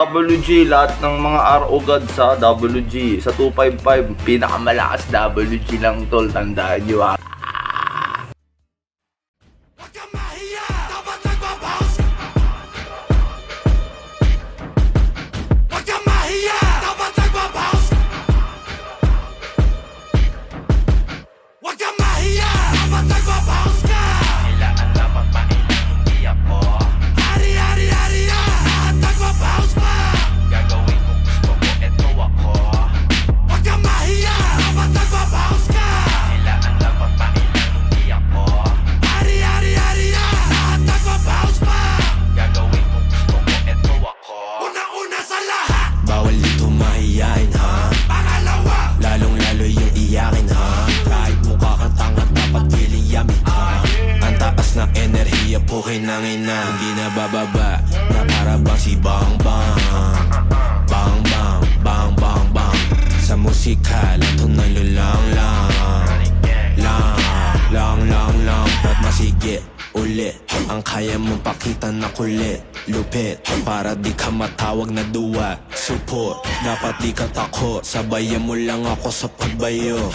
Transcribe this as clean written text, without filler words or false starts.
WG, lahat ng mga RO God sa WG, sa 255, pinakamalakas WG lang tol, tandaan nyo ha. Okay nang ina, hindi na bababa na para bang si Bang Bang. Bang Bang, Bang Bang Bang. Sa musika, lato ng lulang lang. Lang at masigit ulit. Ang kaya mong pakita na kulit, lupit, para di ka matawag na duwa. Support, dapat di ka takot, sabayan mo lang ako sa pagbayo.